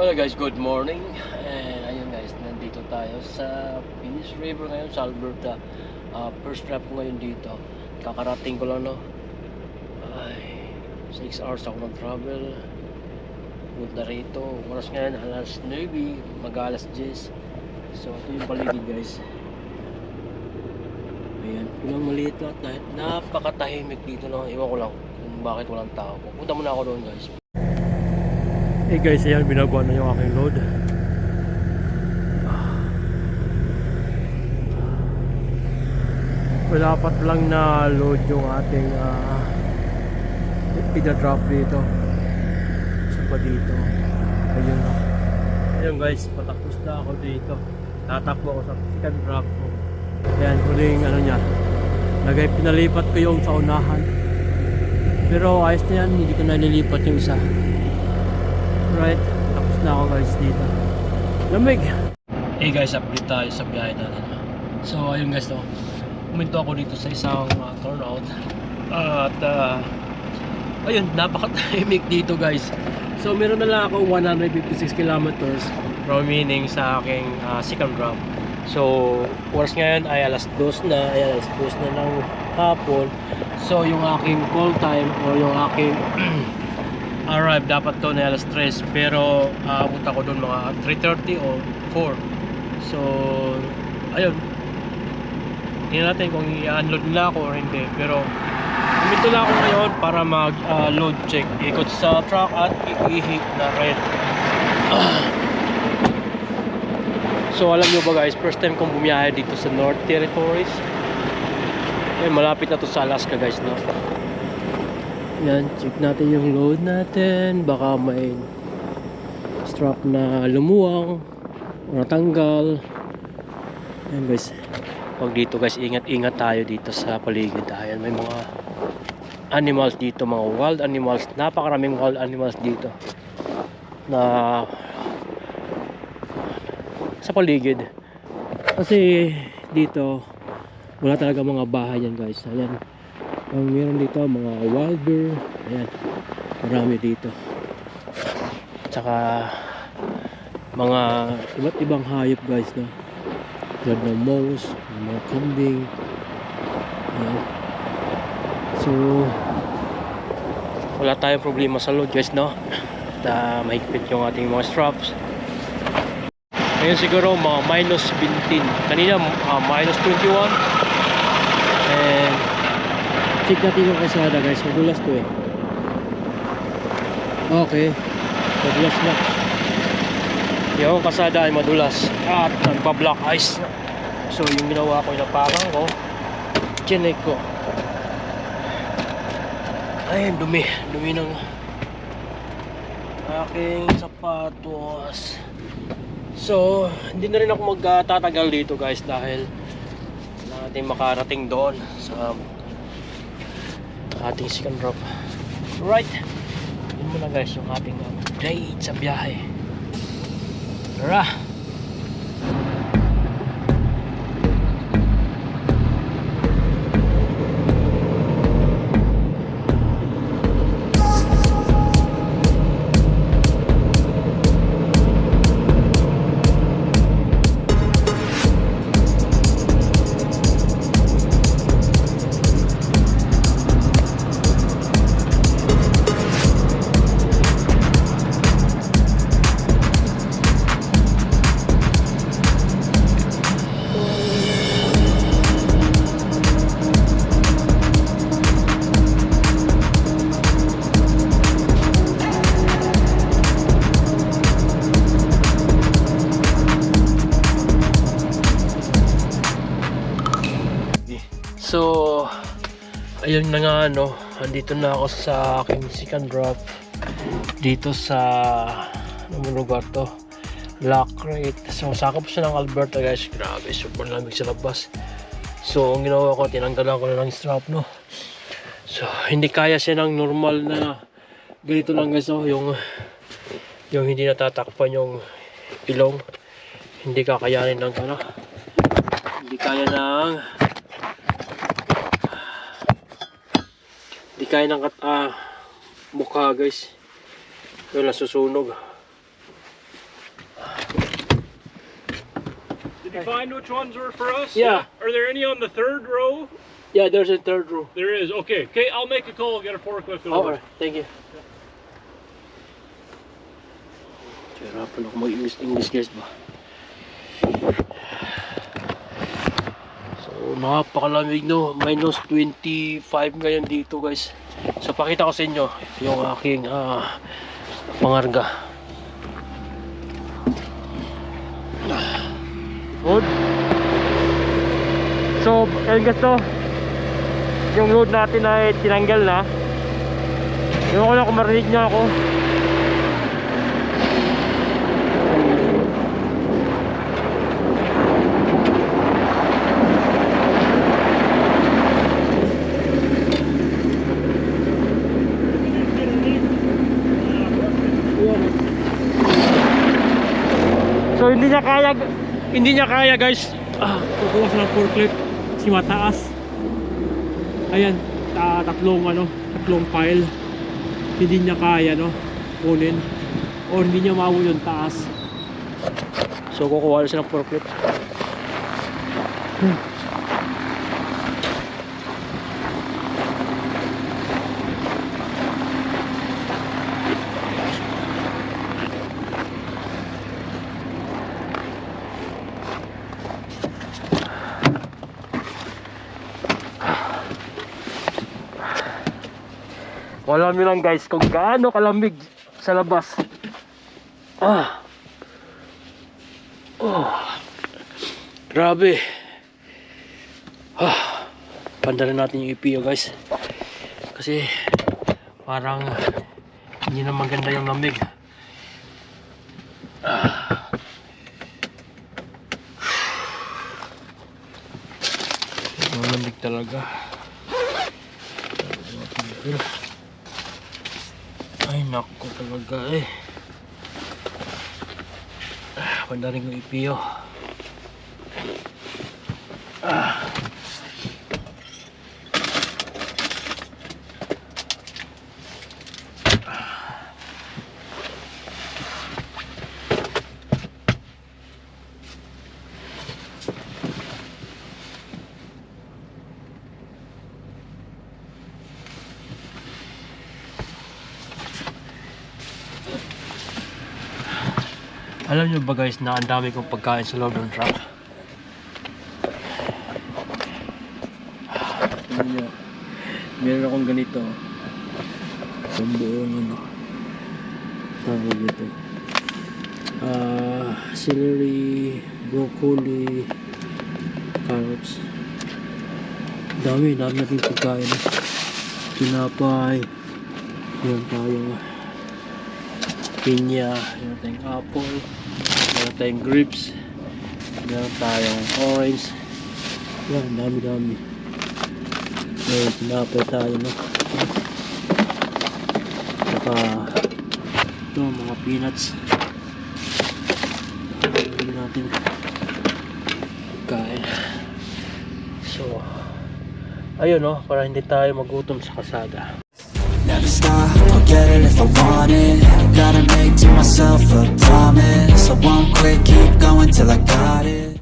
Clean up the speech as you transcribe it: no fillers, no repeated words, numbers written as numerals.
Hello guys, good morning. And ayun guys, nandito tayo sa Peace River ngayon sa Alberta. First trip ko ngayon dito. Kakarating ko lang, no. Ay, 6 hours ako nag-travel. Punta rito. Oras ngayon alas 9, mag-alas 10. So ito yung paligid guys. Ayan, pinang maliit lang dahil napakatahimik dito, no. Iwan ko lang kung bakit walang tao. Pupunta muna ako doon guys. Hey guys, ayan, binagawa na yung aking load. Wala pat lang na load yung ating ida-drop dito. Saan pa dito? Ayun na. Ayun guys, patapos na ako dito. Tatakbo ako sa second drop ko. Ayan, huling ano niya. Pinalipat ko yung sa unahan. Pero ayos na yan, hindi ko na nilipat yung isa. Right, tapos na ako guys dito. Lamig! Hey guys, update tayo sa biyahe natin. So ayun guys, no, pumunta ako dito sa isang turnout. At ayun, napakatahimik dito guys. So meron na lang ako 156 kilometers remaining sa aking second drop. So oras ngayon ay alas 2 na, ay alas 2 na ng hapon. So yung aking call time or yung aking arrive dapat doon ay alas 3, pero abot ako doon mga 3:30 o 4. So ayun, tingnan natin kung i-unload nila ako or hindi. Pero dito lang ako ngayon para mag load check, ikot sa truck at i-hit na red. So alam nyo ba guys, first time kong bumiyahe dito sa North Territories. Malapit na to sa Alaska guys, no? Yan, check natin yung load natin. Baka may strap na lumuwang o natanggal. Yan guys, pag dito guys, ingat-ingat tayo dito sa paligid. Ayan, may mga animals dito, mga wild animals. Napakaraming wild animals dito na sa paligid. Kasi dito wala talaga mga bahay yan guys. Ayan, meron dito mga wild bear. Ayan, marami dito. Tsaka mga iba't ibang hayop guys, no? Tulad ng moose, mga kambing. Ayan. So wala tayong problema sa load guys, no? At mahigpit yung ating mga straps. Ngayon siguro mga minus 15. Kanina minus 21. And check natin yung kasada guys, madulas to eh. Okay, madulas na. Yung kasada ay madulas at nagpa-black ice. So yung ginawa ko, inaparang ko, chinek ko. Ay, dumi ng aking sapatos. So hindi na rin ako magtatagal dito guys dahil natin makarating doon sa ating second drop. Right, yun muna guys yung ating update sa biyahe. Tara! So, ayun na nga, no, andito na ako sa aking second drop dito sa anong lugar to, Black Crate. So, sakop siya ng Alberta, guys. Grabe, super lamig sa labas. So, ang ginawa ko, tinanggalan ko na ng strap, no. So, hindi kaya siya ng normal na ganito lang, guys, oh, yung hindi natatakpan yung ilong. Hindi kakayanin ng ano, hindi kaya ng mukha, guys. Yung nasusunog. Did you find which ones were for us? Yeah. Are there any on the third row? Yeah, there's a third row. There is. Okay. Okay, I'll make a call. Get a forklift Oh, over. alright. Thank you. Hirapan ako mag-English, guys, ba? So, napakalamig, no? Minus 25 ngayon dito, guys. So, pakita ko sa inyo yung aking pangarga. Good. So, ayun, guys, to. Yung load natin ay tinanggal na. Ewan ko lang kung marinig niya ako. So hindi niya kaya, guys. Kukuha siya ng forklift kasi mataas. Ayan, tatlong pile. Hindi niya kaya, no, kunin, or hindi niya maabot yung taas. So kukuha siya ng forklift. Alam nyo lang, guys, kung gaano kalamig sa labas. Grabe. Pandalan natin yung EPO, guys, kasi parang hindi na maganda yung lamig. Malamig talaga. Ay, naku talaga, eh. Pandarin ko EPO. Alam nyo ba, guys, na ang dami kong pagkain sa loob ng truck? Meron akong ganito. Pambuong ano. Tawag ito. Celery, broccoli, carrots. Dami natin pagkain. Tinapay. Meron tayong pinya, meron tayong apple, meron tayong grapes, meron tayong orange. Yan, dami. May tinapay tayo, no? Saka ito, mga peanuts. Hindi natin kain. So, ayun, no? Para hindi tayo magutom sa kalsada. Never stop, I'll get it if I want it. Gotta make to myself a promise. I won't quit, keep going till I got it.